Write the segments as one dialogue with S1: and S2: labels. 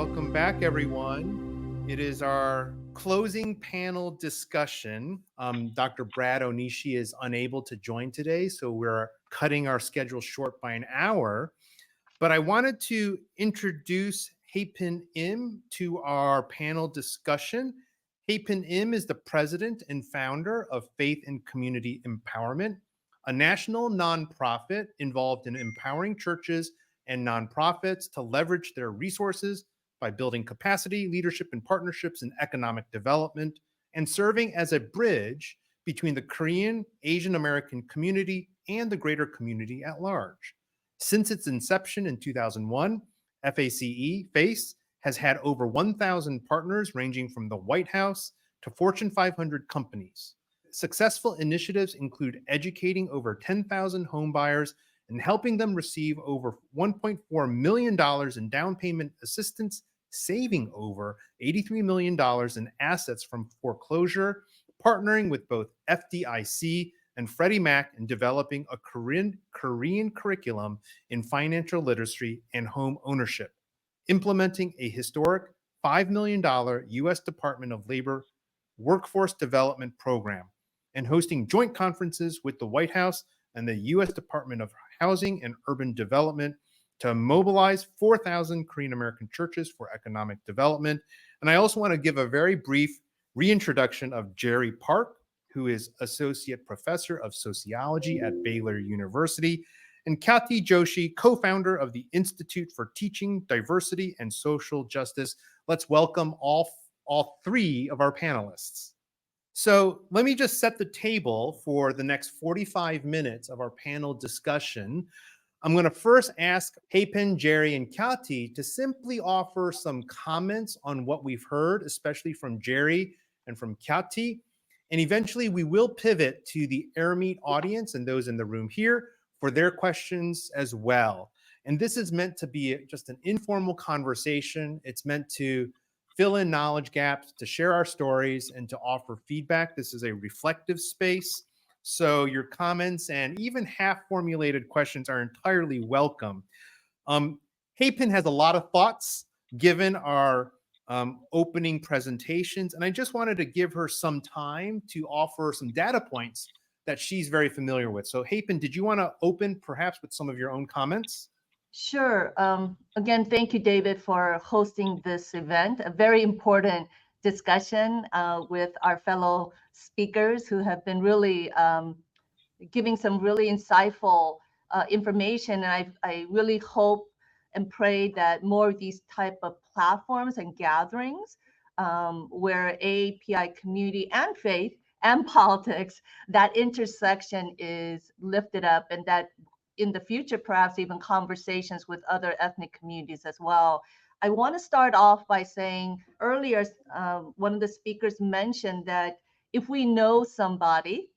S1: Welcome back, everyone. It is our closing panel discussion. Dr. Brad Onishi is unable to join today, so we're cutting our schedule short by an hour. But I wanted to introduce Haepin Im to our panel discussion. Haepin Im is the president and founder of Faith and Community Empowerment, a national nonprofit involved in empowering churches and nonprofits to leverage their resources by building capacity, leadership, and partnerships in economic development, and serving as a bridge between the Korean Asian American community and the greater community at large. Since its inception in 2001, FACE has had over 1,000 partners ranging from the White House to Fortune 500 companies. Successful initiatives include educating over 10,000 homebuyers and helping them receive over $1.4 million in down payment assistance, saving over $83 million in assets from foreclosure, partnering with both FDIC and Freddie Mac in developing a Korean curriculum in financial literacy and home ownership, implementing a historic $5 million U.S. Department of Labor workforce development program, and hosting joint conferences with the White House and the U.S. Department of Housing and Urban Development to mobilize 4,000 Korean American churches for economic development. And I also want to give a very brief reintroduction of Jerry Park, who is Associate Professor of Sociology at Baylor University, and Kathy Joshi, co-founder of the Institute for Teaching Diversity and Social Justice. Let's welcome all three of our panelists. So let me just set the table for the next 45 minutes of our panel discussion. I'm going to first ask Haepin, Jerry, and Kathy to simply offer some comments on what we've heard, especially from Jerry and from Kathy. And eventually we will pivot to the AirMeet audience and those in the room here for their questions as well. And this is meant to be just an informal conversation. It's meant to fill in knowledge gaps, to share our stories, and to offer feedback. This is a reflective space, so your comments and even half-formulated questions are entirely welcome. Haepin has a lot of thoughts given our opening presentations, and I just wanted to give her some time to offer some data points that she's very familiar with. So Haepin, did you want to open perhaps with some of your own comments?
S2: Sure. Again, thank you, David, for hosting this event, a very important discussion with our fellow speakers who have been really giving some really insightful information. And I really hope and pray that more of these type of platforms and gatherings where AAPI community and faith and politics, that intersection is lifted up, and that in the future, perhaps even conversations with other ethnic communities as well. I want to start off by saying earlier, one of the speakers mentioned that if we know somebody,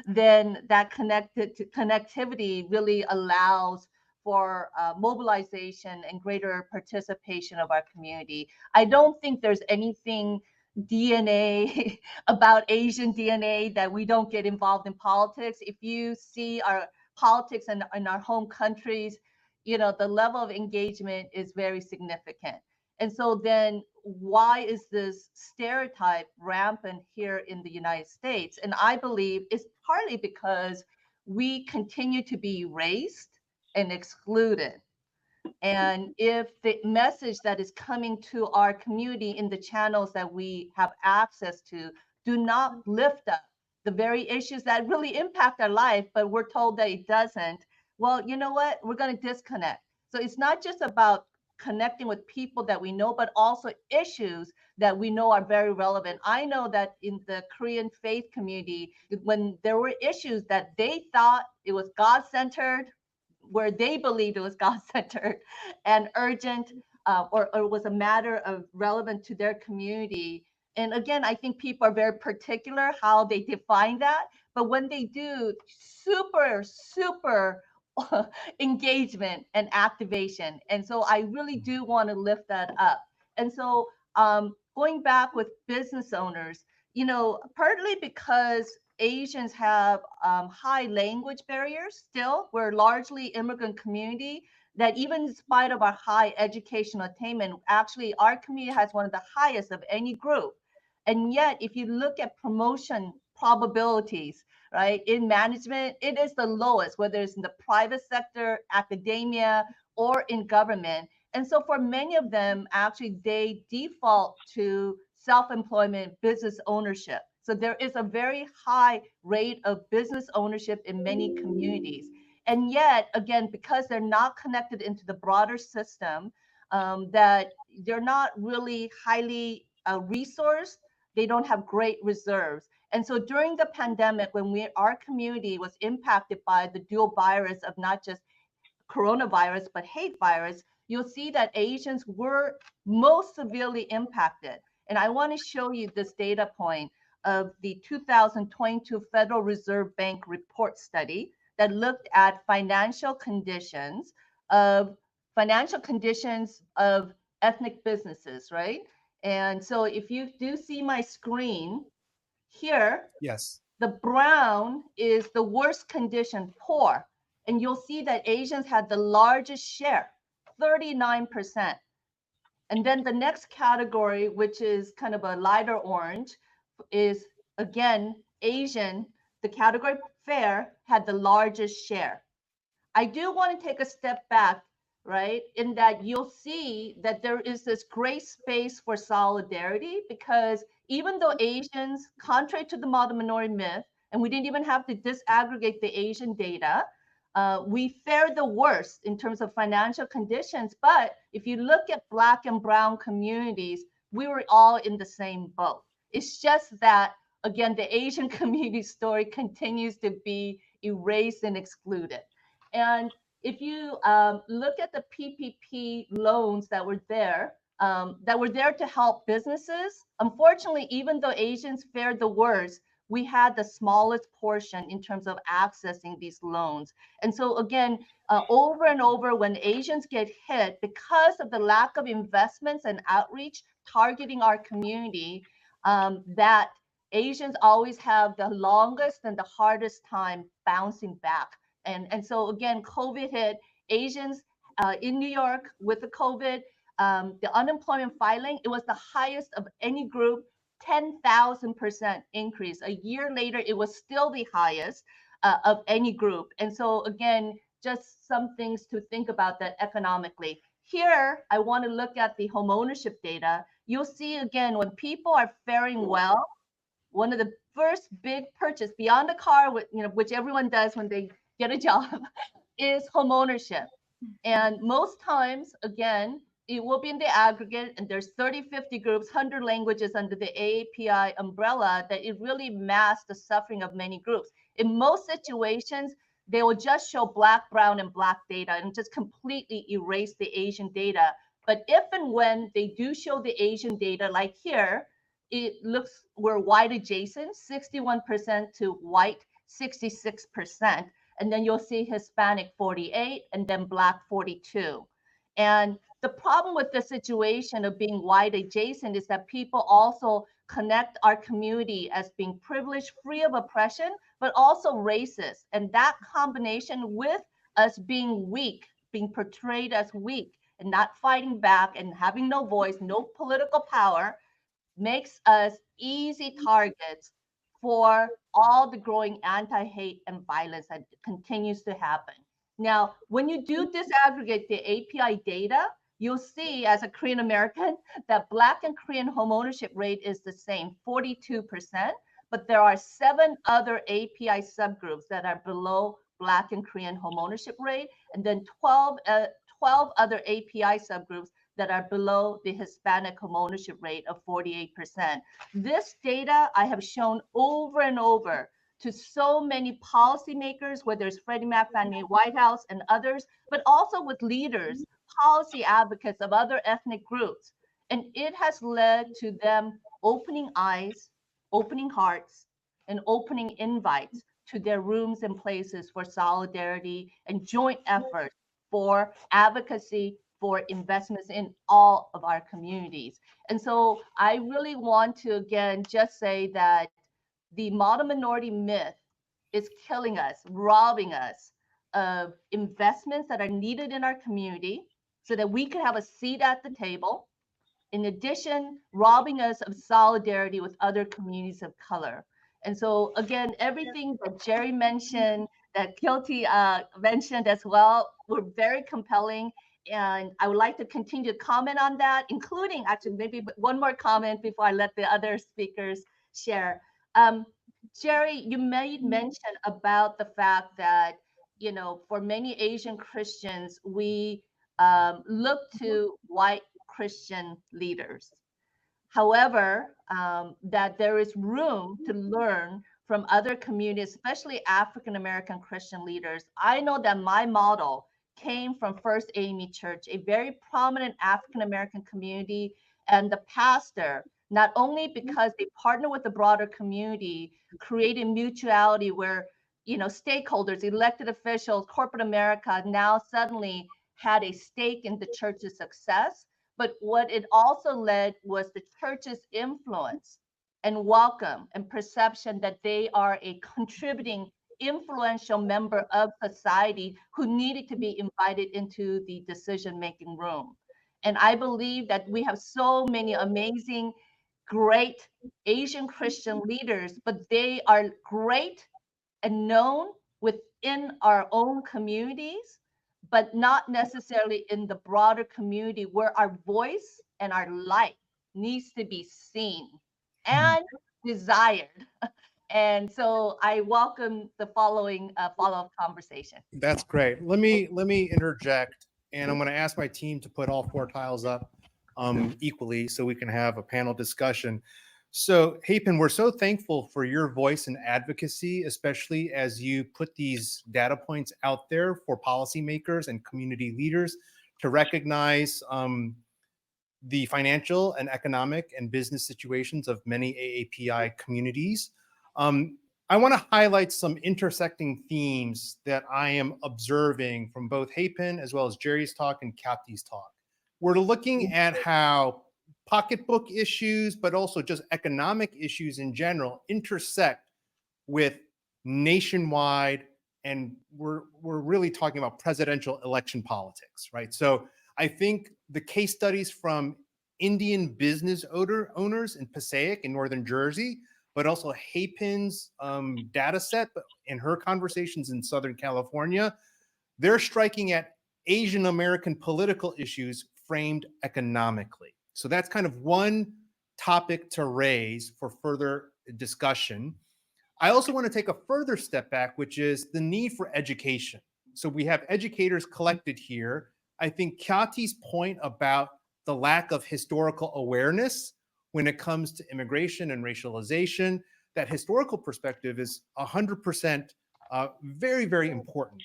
S2: then that connectivity really allows for mobilization and greater participation of our community. I don't think there's anything DNA about Asian DNA that we don't get involved in politics. If you see our politics in our home countries, you know, the level of engagement is very significant. And so then why is this stereotype rampant here in the United States? And I believe it's partly because we continue to be erased and excluded. And if the message that is coming to our community in the channels that we have access to do not lift up the very issues that really impact our life, but we're told that it doesn't, well, you know what? We're going to disconnect. So it's not just about connecting with people that we know, but also issues that we know are very relevant. I know that in the Korean faith community, when there were issues that they thought it was God-centered, where they believed it was God-centered and urgent, or was a matter of relevant to their community. And again, I think people are very particular how they define that. But when they do, super engagement and activation. And so I really do want to lift that up. And so going back with business owners, you know, partly because Asians have high language barriers still. We're largely immigrant community. that even in spite of our high educational attainment, actually our community has one of the highest of any group. And yet, if you look at promotion probabilities, right, in management, it is the lowest, whether it's in the private sector, academia, or in government. And so for many of them, actually, they default to self-employment, business ownership. So there is a very high rate of business ownership in many communities. And yet, again, because they're not connected into the broader system, that they're not really highly resourced, they don't have great reserves. And so during the pandemic, when our community was impacted by the dual virus of not just coronavirus, but hate virus, you'll see that Asians were most severely impacted. And I want to show you this data point of the 2022 Federal Reserve Bank report study that looked at financial conditions of ethnic businesses, right? And so if you do see my screen here,
S1: Yes.
S2: the brown is the worst condition, poor. And you'll see that Asians had the largest share, 39%. And then the next category, which is kind of a lighter orange, is again, Asian. The category fair had the largest share. I do want to take a step back, right? In that you'll see that there is this great space for solidarity, because even though Asians, contrary to the model minority myth, and we didn't even have to disaggregate the Asian data, we fared the worst in terms of financial conditions. But if you look at Black and Brown communities, we were all in the same boat. It's just that, again, the Asian community story continues to be erased and excluded. And if you look at the PPP loans that were there to help businesses, unfortunately, even though Asians fared the worst, we had the smallest portion in terms of accessing these loans. And so again, over and over, when Asians get hit because of the lack of investments and outreach targeting our community, that Asians always have the longest and the hardest time bouncing back. And so again, COVID hit Asians in New York with the COVID, the unemployment filing, it was the highest of any group, 10,000% increase. A year later, it was still the highest of any group. And so again, just some things to think about that economically. Here, I want to look at the home ownership data. You'll see again, when people are faring well, one of the first big purchase beyond the car, which everyone does when they get a job, is home ownership. And most times, again, it will be in the aggregate, and there's 30, 50 groups, 100 languages under the AAPI umbrella, that it really masks the suffering of many groups. In most situations, they will just show Black, Brown, and Black data and just completely erase the Asian data. But if and when they do show the Asian data, like here, it looks we're white adjacent, 61% to white, 66%. And then you'll see Hispanic 48, and then Black 42. And the problem with the situation of being white adjacent is that people also connect our community as being privileged, free of oppression, but also racist. And that combination with us being weak, being portrayed as weak and not fighting back and having no voice, no political power, makes us easy targets for all the growing anti-hate and violence that continues to happen. Now, when you do disaggregate the API data, you'll see as a Korean American that Black and Korean home ownership rate is the same, 42%, but there are 7 other API subgroups that are below Black and Korean home ownership rate, and then 12 other API subgroups that are below the Hispanic home ownership rate of 48%. This data I have shown over and over to so many policymakers, whether it's Freddie Mac, Fannie Mae, White House, and others, but also with leaders, policy advocates of other ethnic groups. And it has led to them opening eyes, opening hearts, and opening invites to their rooms and places for solidarity and joint effort for advocacy for investments in all of our communities. And so I really want to, again, just say that the model minority myth is killing us, robbing us of investments that are needed in our community so that we could have a seat at the table. In addition, robbing us of solidarity with other communities of color. And so, again, everything that Jerry mentioned, that Kilty mentioned as well, were very compelling. And I would like to continue to comment on that, including actually maybe one more comment before I let the other speakers share. Jerry, you made mention about the fact that, you know, for many Asian Christians, we look to white Christian leaders. However, that there is room to learn from other communities, especially African American Christian leaders. I know that my model came from First AME Church, a very prominent African American community, and the pastor, not only because they partner with the broader community, creating mutuality where, you know, stakeholders, elected officials, corporate America now suddenly had a stake in the church's success. But what it also led was the church's influence and welcome and perception that they are a contributing, influential member of society who needed to be invited into the decision-making room. And I believe that we have so many amazing, great Asian Christian leaders, but they are great and known within our own communities, but not necessarily in the broader community where our voice and our light needs to be seen and desired. And so I welcome the following follow-up conversation.
S1: That's great. Let me interject, and I'm going to ask my team to put all four tiles up equally so we can have a panel discussion. So, Hapen, we're so thankful for your voice and advocacy, especially as you put these data points out there for policymakers and community leaders to recognize the financial and economic and business situations of many AAPI communities. I want to highlight some intersecting themes that I am observing from both Hapen as well as Jerry's talk and Kathy's talk. We're looking at how pocketbook issues, but also just economic issues in general, intersect with nationwide, and we're really talking about presidential election politics, right? So I think the case studies from Indian business owners in Passaic in northern Jersey, but also Hapen's data set and her conversations in Southern California, they're striking at Asian American political issues framed economically. So that's kind of one topic to raise for further discussion. I also want to take a further step back, which is the need for education. So we have educators collected here. I think Kati's point about the lack of historical awareness when it comes to immigration and racialization, that historical perspective is 100% very, very important.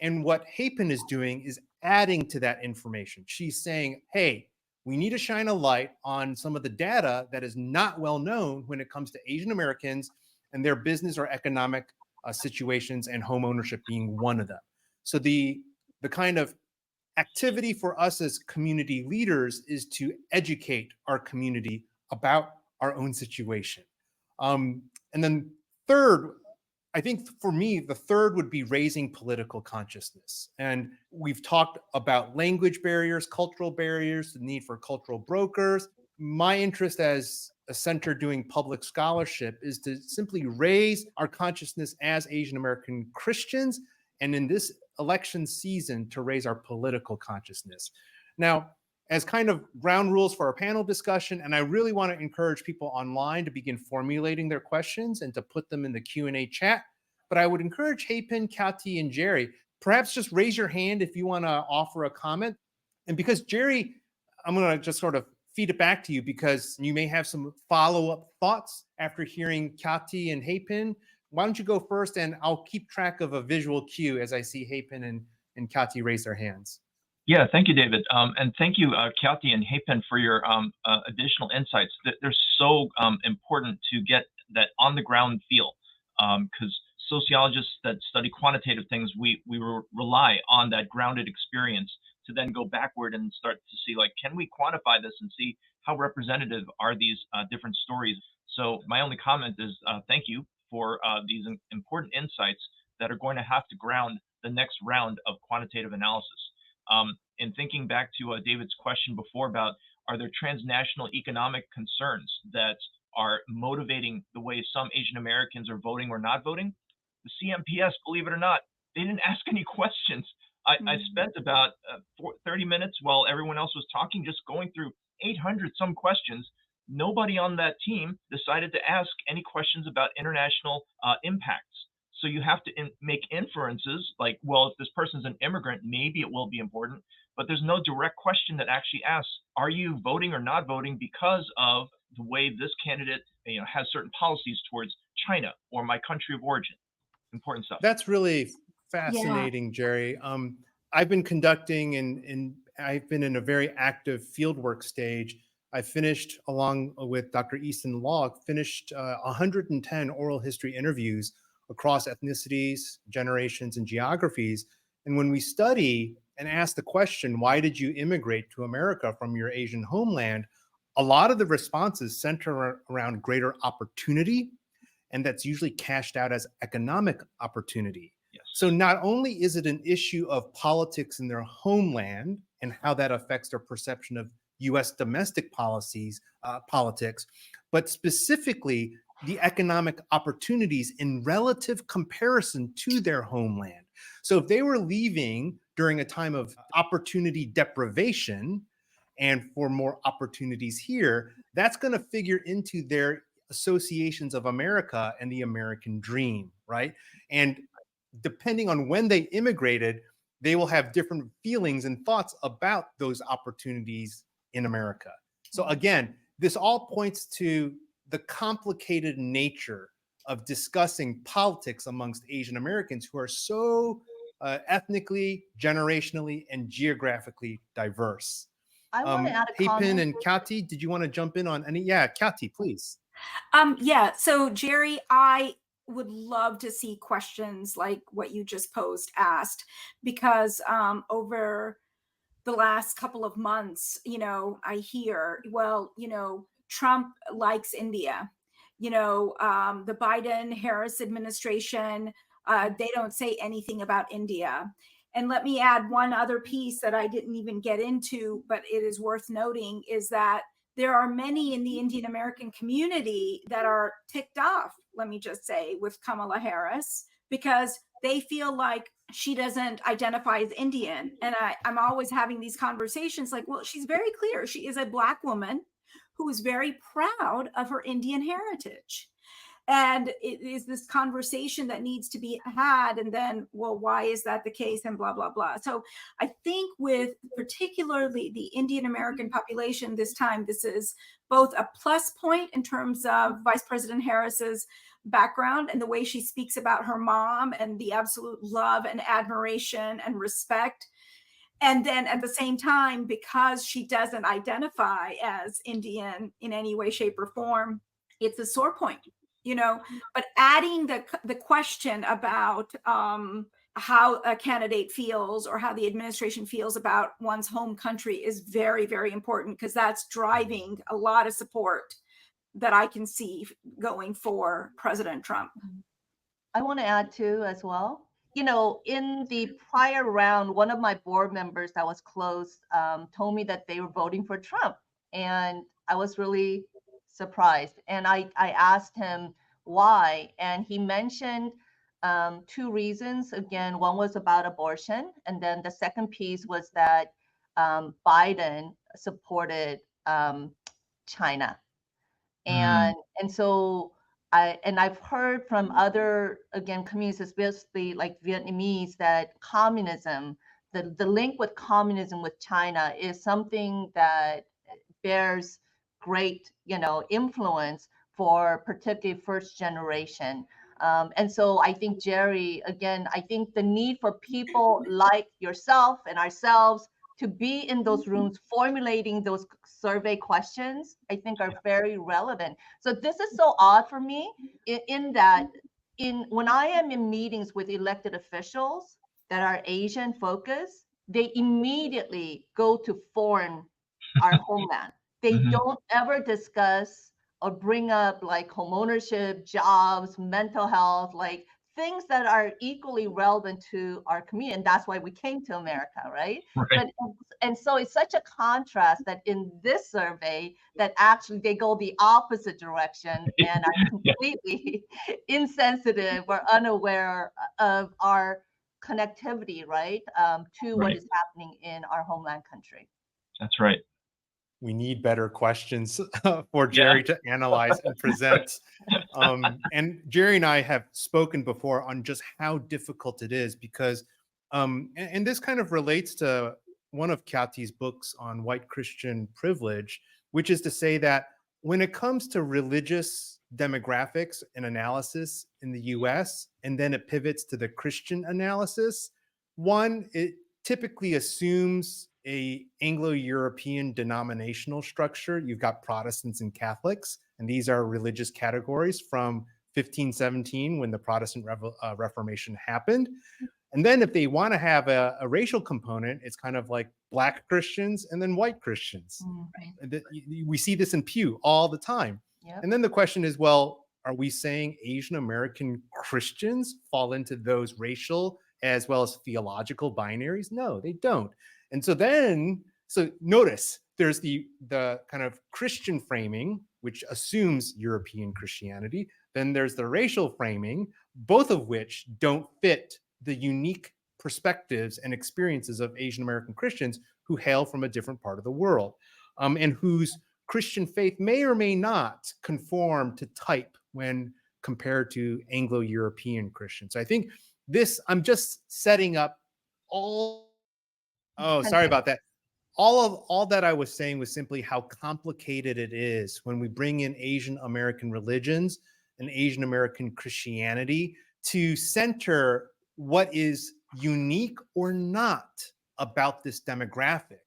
S1: And what Hapen is doing is adding to that information. She's saying, hey, we need to shine a light on some of the data that is not well known when it comes to Asian Americans and their business or economic situations, and home ownership being one of them. So the kind of activity for us as community leaders is to educate our community about our own situation. And then third, I think for me, the third would be raising political consciousness. And we've talked about language barriers, cultural barriers, the need for cultural brokers. My interest as a center doing public scholarship is to simply raise our consciousness as Asian American Christians, and in this election season, to raise our political consciousness. Now, as kind of ground rules for our panel discussion, and I really want to encourage people online to begin formulating their questions and to put them in the Q&A chat. But I would encourage Hapen, Kati, and Jerry, perhaps just raise your hand if you want to offer a comment. And because Jerry, I'm going to just sort of feed it back to you because you may have some follow-up thoughts after hearing Kati and Hapen. Why don't you go first, and I'll keep track of a visual cue as I see Hapen and Kati raise their hands.
S3: Yeah, thank you, David. And thank you, Kati and Hapen, for your additional insights. They're so important to get that on-the-ground feel, because sociologists that study quantitative things, we rely on that grounded experience to then go backward and start to see, like, can we quantify this and see how representative are these different stories? So my only comment is thank you for these important insights that are going to have to ground the next round of quantitative analysis. In thinking back to David's question before about, are there transnational economic concerns that are motivating the way some Asian Americans are voting or not voting? The CMPS, believe it or not, they didn't ask any questions. I spent about 30 minutes while everyone else was talking, just going through 800 some questions. Nobody on that team decided to ask any questions about international impacts. So you have to make inferences like, well, if this person's an immigrant, maybe it will be important, but there's no direct question that actually asks, are you voting or not voting because of the way this candidate has certain policies towards China or my country of origin? Important stuff.
S1: That's really fascinating, Jerry. I've been conducting and I've been in a very active fieldwork stage. I finished, along with Dr. Easton Law, 110 oral history interviews across ethnicities, generations, and geographies. And when we study and ask the question, why did you immigrate to America from your Asian homeland? A lot of the responses center around greater opportunity, and that's usually cashed out as economic opportunity.
S3: Yes.
S1: So not only is it an issue of politics in their homeland and how that affects their perception of U.S. domestic politics, but specifically the economic opportunities in relative comparison to their homeland. So if they were leaving during a time of opportunity deprivation and for more opportunities here, that's going to figure into their associations of America and the American dream, right? And depending on when they immigrated, they will have different feelings and thoughts about those opportunities in America. So again, this all points to the complicated nature of discussing politics amongst Asian Americans who are so ethnically, generationally, and geographically diverse.
S2: I want to add a
S1: Hapen
S2: comment.
S1: and Kati, did you want to jump in on any? Yeah, Kati, please.
S4: Yeah, so Jerry, I would love to see questions like what you just posed asked, because over the last couple of months, I hear, well, Trump likes India. The Biden-Harris administration, they don't say anything about India. And let me add one other piece that I didn't even get into, but it is worth noting, is that there are many in the Indian American community that are ticked off, let me just say, with Kamala Harris, because they feel like she doesn't identify as Indian. And I'm always having these conversations like, well, she's very clear. She is a Black woman who is very proud of her Indian heritage. And it is this conversation that needs to be had. And then, well, why is that the case? And blah, blah, blah. So I think with particularly the Indian American population this time, this is both a plus point in terms of Vice President Harris's background and the way she speaks about her mom and the absolute love and admiration and respect. And then at the same time, because she doesn't identify as Indian in any way, shape, or form, it's a sore point. But adding the question about how a candidate feels or how the administration feels about one's home country is very, very important, because that's driving a lot of support that I can see going for President Trump.
S2: I want to add too as well. In the prior round, one of my board members that was close told me that they were voting for Trump, and I was really surprised. And I asked him why, and he mentioned two reasons. Again, one was about abortion, and then the second piece was that Biden supported China, and so I've heard from other, again, communities, especially like Vietnamese, that communism, the link with communism with China is something that bears great, influence for particularly first generation. And so I think, Jerry, again, I think the need for people like yourself and ourselves to be in those rooms formulating those survey questions, I think are very relevant. So this is so odd for me in that when I am in meetings with elected officials that are Asian focused, they immediately go to foreign, our homeland. They don't ever discuss or bring up like home ownership, jobs, mental health, like things that are equally relevant to our community, and that's why we came to America, right?
S3: Right.
S2: And so it's such a contrast that in this survey that actually they go the opposite direction and are
S3: Yeah.
S2: completely insensitive or unaware of our connectivity, right, to what
S3: Right.
S2: is happening in our homeland country.
S3: That's right.
S1: We need better questions for
S3: Yeah.
S1: Jerry to analyze and present. And Jerry and I have spoken before on just how difficult it is because, and this kind of relates to one of Kyati's books on white Christian privilege, which is to say that when it comes to religious demographics and analysis in the US, and then it pivots to the Christian analysis, one, it typically assumes a Anglo-European denominational structure. You've got Protestants and Catholics, and these are religious categories from 1517 when the Protestant Reformation happened. And then if they want to have a racial component, it's kind of like Black Christians and then white Christians. We see this in Pew all the time.
S2: Yep.
S1: And then the question is, well, are we saying Asian American Christians fall into those racial as well as theological binaries? No, they don't. And so notice there's the kind of Christian framing, which assumes European Christianity. Then there's the racial framing, both of which don't fit the unique perspectives and experiences of Asian American Christians who hail from a different part of the world, and whose Christian faith may or may not conform to type when compared to Anglo-European Christians. So I think I'm just setting up all. Oh, sorry about that. All that I was saying was simply how complicated it is when we bring in Asian American religions and Asian American Christianity to center what is unique or not about this demographic.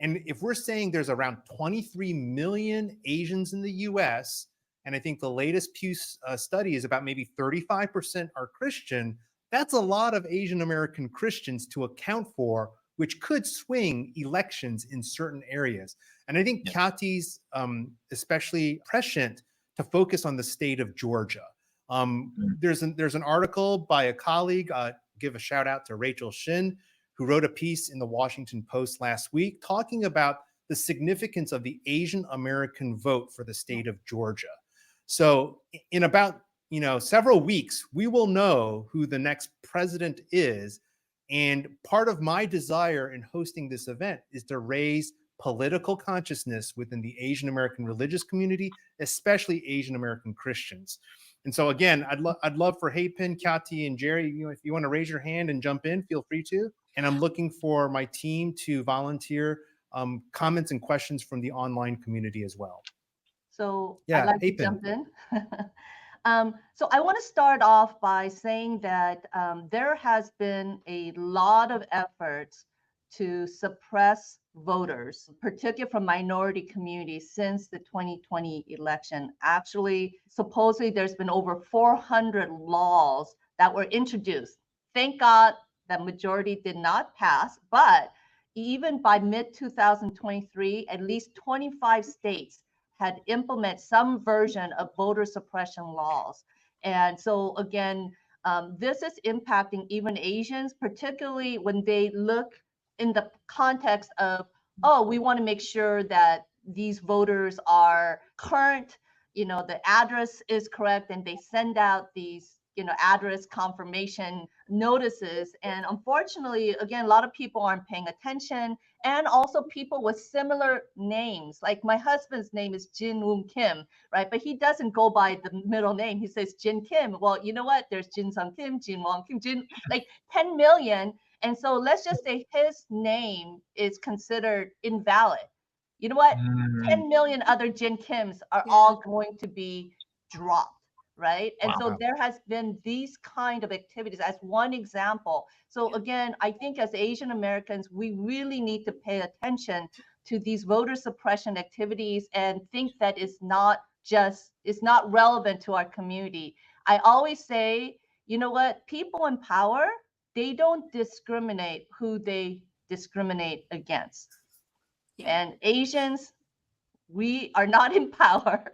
S1: And if we're saying there's around 23 million Asians in the US, and I think the latest Pew study is about maybe 35% are Christian, that's a lot of Asian American Christians to account for, which could swing elections in certain areas. And I think Kyati's especially prescient to focus on the state of Georgia. There's an article by a colleague, give a shout out to Rachel Shin, who wrote a piece in the Washington Post last week talking about the significance of the Asian American vote for the state of Georgia. So in about several weeks, we will know who the next president is. And part of my desire in hosting this event is to raise political consciousness within the Asian American religious community, especially Asian American Christians. And so again, I'd love for Hapen, Kyati, and Jerry, if you want to raise your hand and jump in, feel free to. And I'm looking for my team to volunteer comments and questions from the online community as well.
S2: So
S1: Yeah,
S2: I'd like to
S1: Hapen.
S2: jump in. So I want to start off by saying that there has been a lot of efforts to suppress voters, particularly from minority communities, since the 2020 election. Actually, supposedly there's been over 400 laws that were introduced. Thank God the majority did not pass, but even by mid-2023, at least 25 states had implemented some version of voter suppression laws. And so again, this is impacting even Asians, particularly when they look in the context of, oh, we want to make sure that these voters are current, the address is correct, and they send out these address confirmation notices. And unfortunately, again, a lot of people aren't paying attention. And also people with similar names, like my husband's name is Jin Woon Kim, right? But he doesn't go by the middle name. He says Jin Kim. Well, you know what? There's Jin Sung Kim, Jin Wong Kim, like 10 million. And so let's just say his name is considered invalid. You know what? 10 million other Jin Kims are all going to be dropped. Right. And so there has been these kind of activities as one example. So again, I think as Asian Americans, we really need to pay attention to these voter suppression activities and think that it's not relevant to our community. I always say, you know what, people in power, they don't discriminate who they discriminate against. And Asians, We are not in power.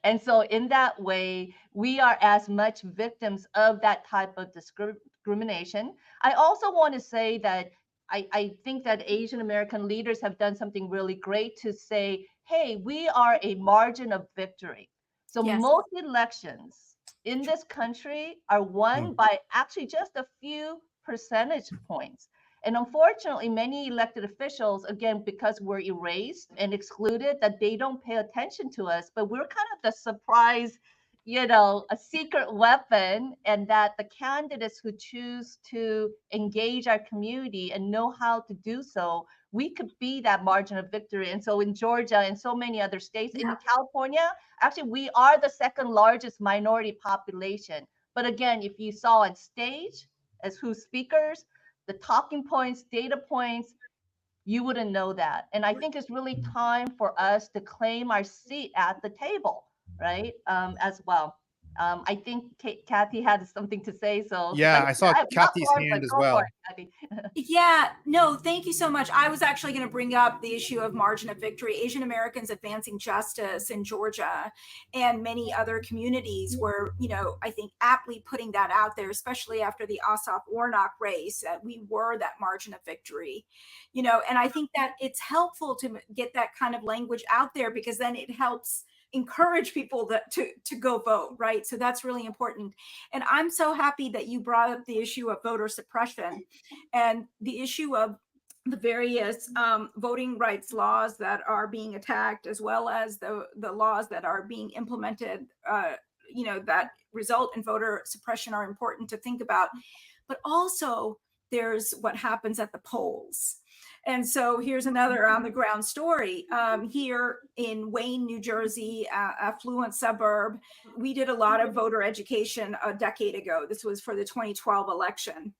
S2: And so in that way, we are as much victims of that type of discrimination. I also want to say that I think that Asian American leaders have done something really great to say, hey, we are a margin of victory. So
S4: Yes.
S2: most elections in this country are won by actually just a few percentage points. And unfortunately, many elected officials, again, because we're erased and excluded, that they don't pay attention to us, but we're kind of the surprise, a secret weapon, and that the candidates who choose to engage our community and know how to do so, we could be that margin of victory. And so in Georgia and so many other states, in California, actually, we are the second largest minority population. But again, if you saw on stage as who's speakers, the talking points, data points, you wouldn't know that. And I think it's really time for us to claim our seat at the table, right? As well. I think Kathy had something to say. So
S1: yeah, I saw Kathy's hand as well.
S2: Kathy.
S4: Yeah, no, thank you so much. I was actually going to bring up the issue of margin of victory. Asian Americans advancing justice in Georgia and many other communities were, I think aptly putting that out there, especially after the Ossoff Warnock race, that we were that margin of victory, and I think that it's helpful to get that kind of language out there, because then it helps encourage people to go vote, right? So that's really important. And I'm so happy that you brought up the issue of voter suppression and the issue of the various voting rights laws that are being attacked, as well as the laws that are being implemented, that result in voter suppression, are important to think about. But also there's what happens at the polls. And so here's another on the ground story. Here in Wayne, New Jersey, affluent suburb, we did a lot of voter education a decade ago. This was for the 2012 election,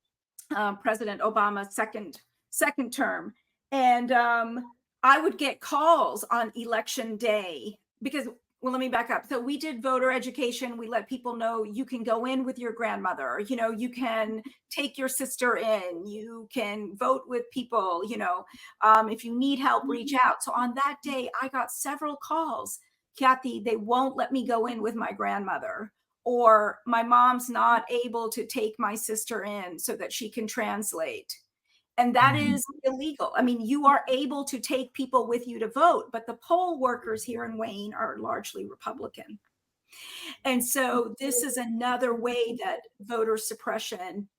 S4: President Obama's second term. And I would get calls on election day because, well, let me back up. So we did voter education. We let people know you can go in with your grandmother, you can take your sister in, you can vote with people, if you need help, reach out. So on that day, I got several calls. Kathy, they won't let me go in with my grandmother, or my mom's not able to take my sister in so that she can translate. And that is illegal. I mean, you are able to take people with you to vote, but the poll workers here in Wayne are largely Republican. And so this is another way that voter suppression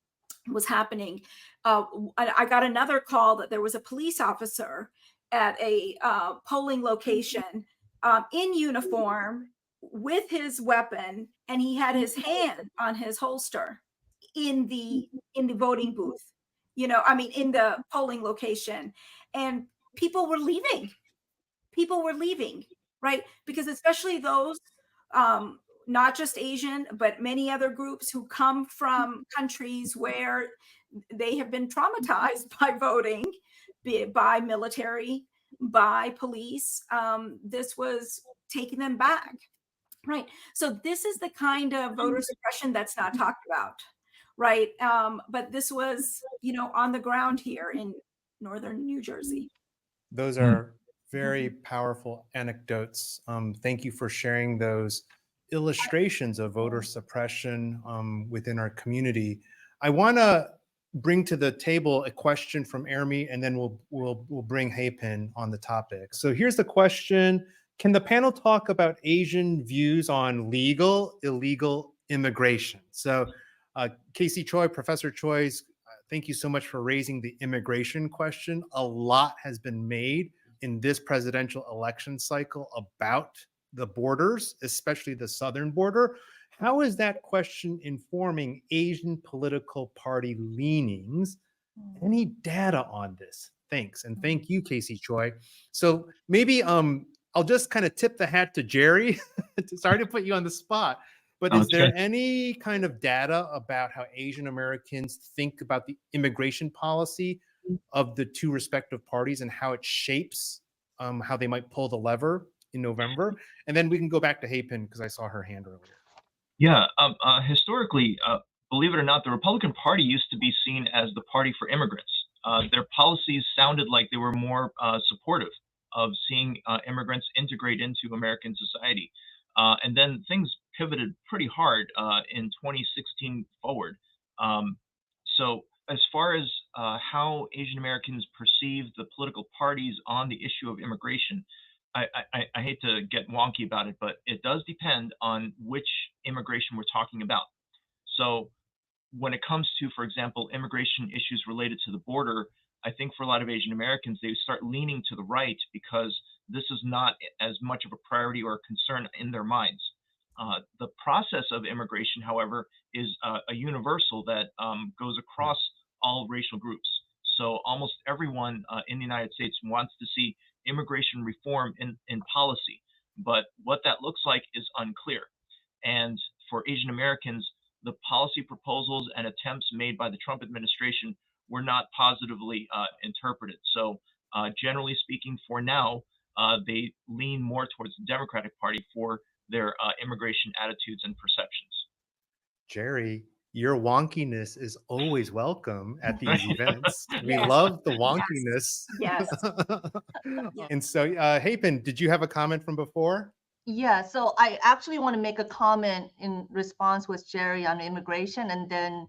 S4: was happening. I got another call that there was a police officer at a polling location in uniform with his weapon, and he had his hand on his holster in the voting booth. In the polling location, and people were leaving, right? Because especially those, not just Asian, but many other groups who come from countries where they have been traumatized by voting, be it by military, by police. This was taking them back, right? So this is the kind of voter suppression that's not talked about. Right. But this was, on the ground here in northern New Jersey.
S1: Those are very powerful anecdotes. Thank you for sharing those illustrations of voter suppression within our community. I want to bring to the table a question from Ermi, and then we'll bring Hapen on the topic. So here's the question. Can the panel talk about Asian views on legal, illegal immigration? So Casey Choi, Professor Choi, thank you so much for raising the immigration question. A lot has been made in this presidential election cycle about the borders, especially the southern border. How is that question informing Asian political party leanings? Any data on this? Thanks. And thank you, Casey Choi. So maybe I'll just kind of tip the hat to Jerry. Sorry to put you on the spot. But is there any kind of data about how Asian Americans think about the immigration policy of the two respective parties and how it shapes how they might pull the lever in November? And then we can go back to Hapen because I saw her hand earlier.
S3: Yeah, historically, believe it or not, the Republican Party used to be seen as the party for immigrants. Their policies sounded like they were more supportive of seeing immigrants integrate into American society. And then things pivoted pretty hard in 2016 forward. Um, so as far as how Asian Americans perceive the political parties on the issue of immigration, I hate to get wonky about it, but it does depend on which immigration we're talking about. So when it comes to, for example, immigration issues related to the border, I think for a lot of Asian Americans, they start leaning to the right because this is not as much of a priority or a concern in their minds. The process of immigration, however, is a universal that goes across all racial groups. So almost everyone in the United States wants to see immigration reform in policy, but what that looks like is unclear. And for Asian Americans, the policy proposals and attempts made by the Trump administration were not positively interpreted. So generally speaking, for now, they lean more towards the Democratic Party for their immigration attitudes and perceptions.
S1: Jerry, your wonkiness is always welcome at these events. We
S4: Yes.
S1: love the wonkiness.
S4: Yes.
S1: And so, Hapen, did you have a comment from before?
S2: Yeah, so I actually want to make a comment in response with Jerry on immigration, and then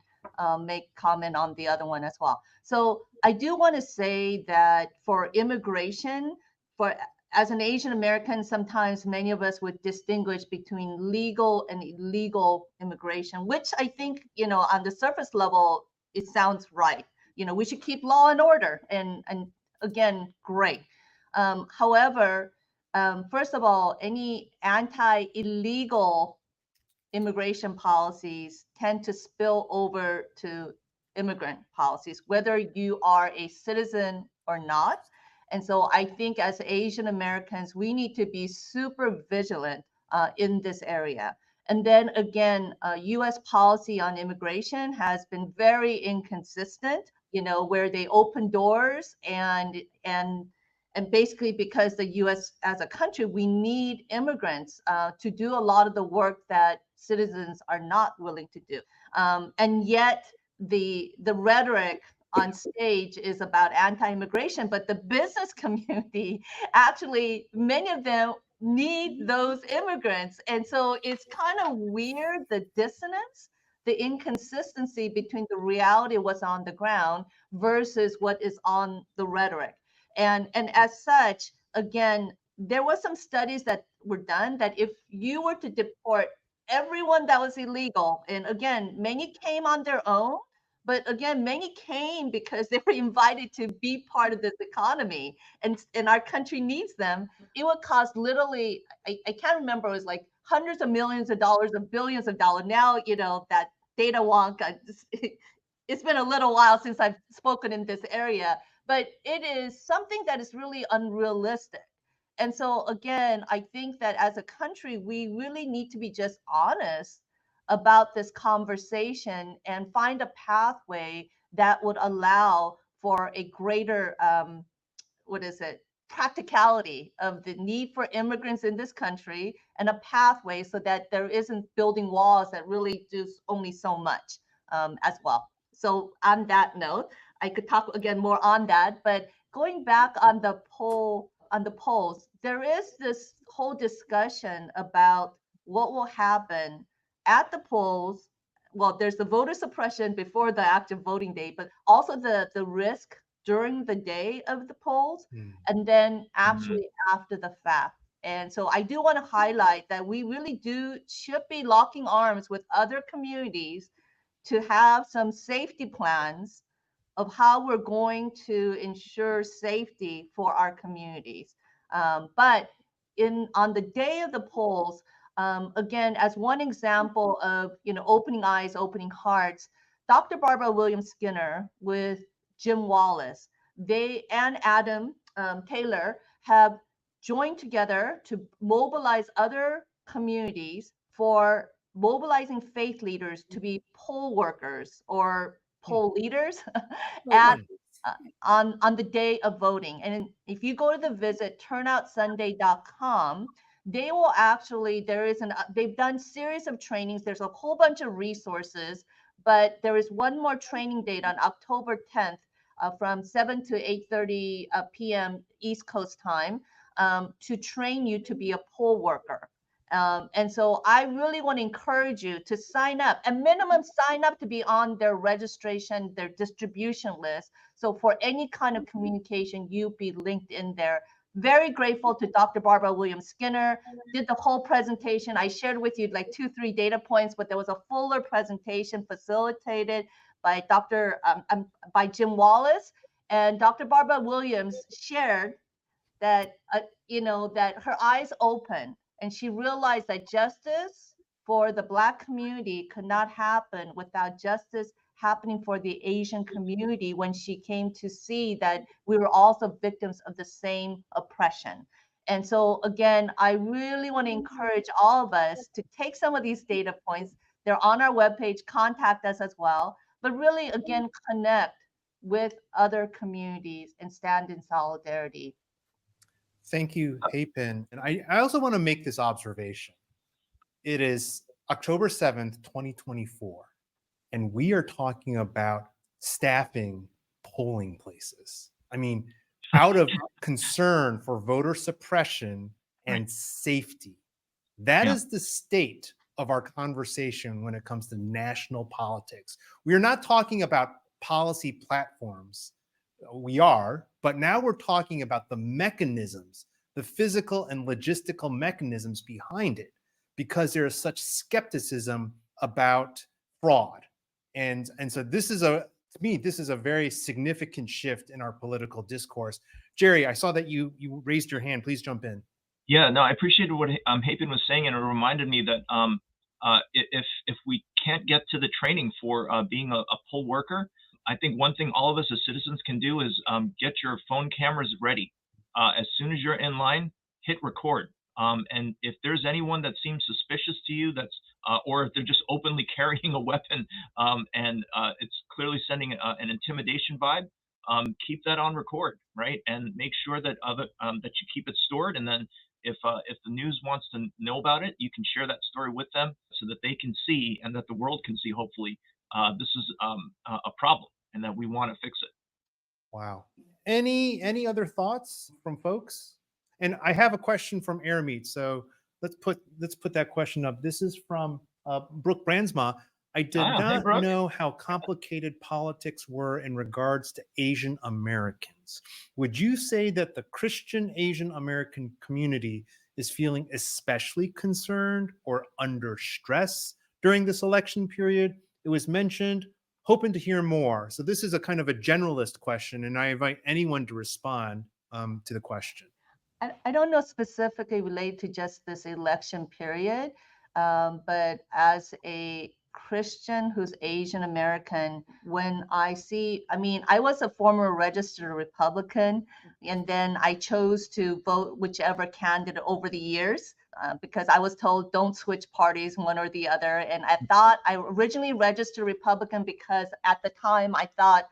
S2: make comment on the other one as well. So I do want to say that for immigration, for as an Asian American, sometimes many of us would distinguish between legal and illegal immigration, which I think, on the surface level, it sounds right. We should keep law and order, and again, great. However, first of all, any anti-illegal immigration policies tend to spill over to immigrant policies, whether you are a citizen or not. And so I think as Asian Americans, we need to be super vigilant in this area. And then again, US policy on immigration has been very inconsistent, where they open doors and basically because the US as a country, we need immigrants to do a lot of the work that citizens are not willing to do. And yet the rhetoric on stage is about anti-immigration, but the business community, actually, many of them need those immigrants. And so it's kind of weird, the dissonance, the inconsistency between the reality of what's on the ground versus what is on the rhetoric. And as such, again, there were some studies that were done that if you were to deport everyone that was illegal, and again, many came on their own, but again, many came because they were invited to be part of this economy, and our country needs them. It would cost literally, I can't remember, it was like hundreds of millions of dollars, of billions of dollars. Now, that data wonk, it's been a little while since I've spoken in this area, but it is something that is really unrealistic. And so again, I think that as a country, we really need to be just honest about this conversation and find a pathway that would allow for a greater, practicality of the need for immigrants in this country, and a pathway so that there isn't building walls that really do only so much as well. So on that note, I could talk again more on that, but going back on the polls, there is this whole discussion about what will happen at the polls. Well, there's the voter suppression before the active voting day, but also the risk during the day of the polls, and then actually after the fact. And so I do want to highlight that we really should be locking arms with other communities to have some safety plans of how we're going to ensure safety for our communities. But on the day of the polls, again, as one example of opening eyes, opening hearts, Dr. Barbara Williams Skinner with Jim Wallace, they and Adam Taylor have joined together to mobilize other communities for mobilizing faith leaders to be poll workers or poll leaders at on the day of voting. And if you go to the visit turnoutsunday.com, they will actually, they've done series of trainings. There's a whole bunch of resources, but there is one more training date on October 10th from 7 to 8:30 p.m. East Coast time to train you to be a poll worker. And so I really want to encourage you to sign up, a minimum sign up to be on their registration, their distribution list. So for any kind of communication, you be linked in there. Very grateful to Dr. Barbara Williams Skinner, did the whole presentation. I shared with you like 2-3 data points, but there was a fuller presentation facilitated by by Jim Wallace. And Dr. Barbara Williams shared that, that her eyes opened and she realized that justice for the Black community could not happen without justice happening for the Asian community, when she came to see that we were also victims of the same oppression. And so again, I really want to encourage all of us to take some of these data points. They're on our webpage, contact us as well, but really again, connect with other communities and stand in solidarity.
S1: Thank you, Hapen. And I also want to make this observation. It is October 7th, 2024, and we are talking about staffing polling places. I mean, out of concern for voter suppression and safety. That is the state of our conversation when it comes to national politics. We are not talking about policy platforms. We are, but now we're talking about the mechanisms, the physical and logistical mechanisms behind it, because there is such skepticism about fraud. And so to me, this is a very significant shift in our political discourse. Jerry, I saw that you raised your hand. Please jump in.
S3: Yeah, no, I appreciated what Hapen was saying, and it reminded me that if we can't get to the training for being a poll worker, I think one thing all of us as citizens can do is get your phone cameras ready. As soon as you're in line, hit record. And if there's anyone that seems suspicious to you, or if they're just openly carrying a weapon and it's clearly sending an intimidation vibe, keep that on record, right? And make sure that that you keep it stored. And then if the news wants to know about it, you can share that story with them so that they can see, and that the world can see, hopefully, this is a problem and that we want to fix it.
S1: Wow. Any other thoughts from folks? And I have a question from Airmeet, so let's put that question up. This is from Brooke Brandsma. I did not know how complicated politics were in regards to Asian Americans. Would you say that the Christian Asian American community is feeling especially concerned or under stress during this election period? It was mentioned, hoping to hear more. So this is a kind of a generalist question, and I invite anyone to respond to the question.
S2: I don't know specifically related to just this election period, but as a Christian who's Asian American, when I was a former registered Republican, and then I chose to vote whichever candidate over the years because I was told don't switch parties, one or the other. And I originally registered Republican because at the time I thought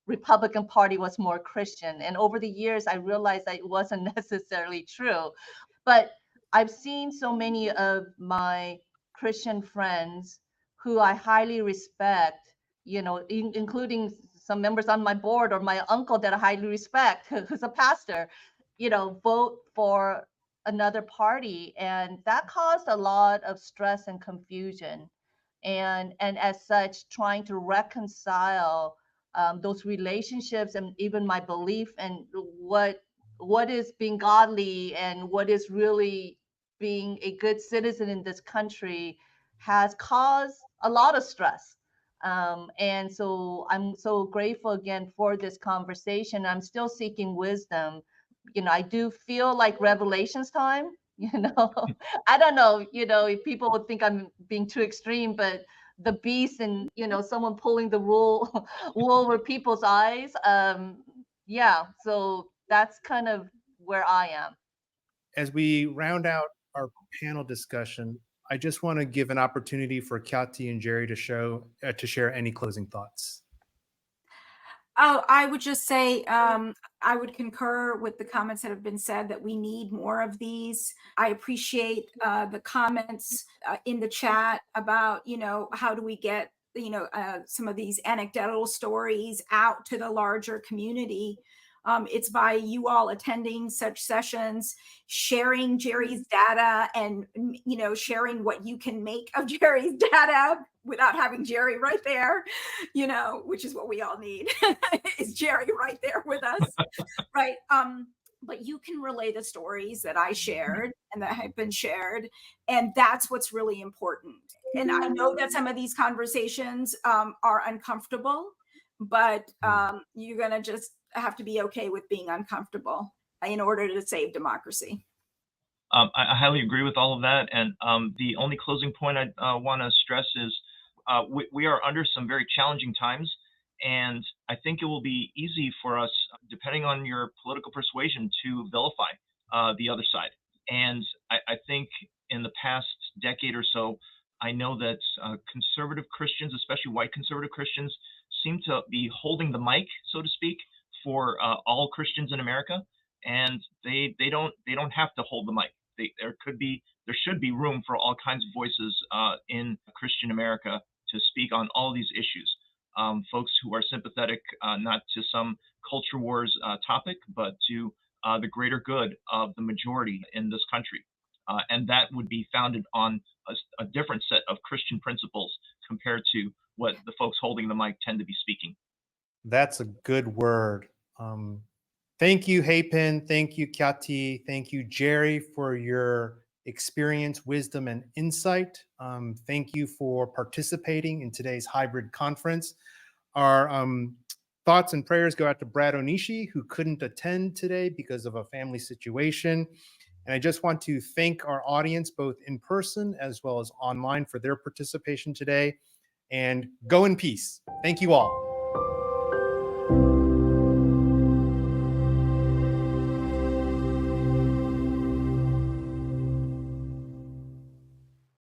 S2: Republican Party was more Christian. And over the years, I realized that it wasn't necessarily true. But I've seen so many of my Christian friends who I highly respect, including some members on my board, or my uncle that I highly respect, who's a pastor, vote for another party. And that caused a lot of stress and confusion. And as such, trying to reconcile those relationships and even my belief and what is being godly and what is really being a good citizen in this country has caused a lot of stress. And so I'm so grateful again for this conversation. I'm still seeking wisdom. I do feel like Revelations time, I don't know, if people would think I'm being too extreme, but the beast and, someone pulling the wool over people's eyes. So that's kind of where I am.
S1: As we round out our panel discussion, I just want to give an opportunity for Khyati and Jerry to share any closing thoughts.
S4: Oh, I would just say I would concur with the comments that have been said that we need more of these. I appreciate the comments in the chat about, how do we get some of these anecdotal stories out to the larger community. It's by you all attending such sessions, sharing Jerry's data, and sharing what you can make of Jerry's data without having Jerry right there, which is what we all need. Is Jerry right there with us, right? But you can relay the stories that I shared and that have been shared, and that's what's really important. And I know that some of these conversations are uncomfortable, but you're gonna just have to be okay with being uncomfortable in order to save democracy.
S3: I highly agree with all of that. And the only closing point I want to stress is we are under some very challenging times. And I think it will be easy for us, depending on your political persuasion, to vilify the other side. And I think in the past decade or so, I know that conservative Christians, especially white conservative Christians, seem to be holding the mic, so to speak, for all Christians in America, and they don't have to hold the mic. There should be room for all kinds of voices in Christian America to speak on all these issues. Folks who are sympathetic not to some culture wars topic, but to the greater good of the majority in this country, and that would be founded on a different set of Christian principles compared to what the folks holding the mic tend to be speaking.
S1: That's a good word. Thank you, Hapen. Thank you, Kyati. Thank you, Jerry, for your experience, wisdom, and insight. Thank you for participating in today's hybrid conference. Our thoughts and prayers go out to Brad Onishi, who couldn't attend today because of a family situation. And I just want to thank our audience, both in person as well as online, for their participation today. And go in peace. Thank you all.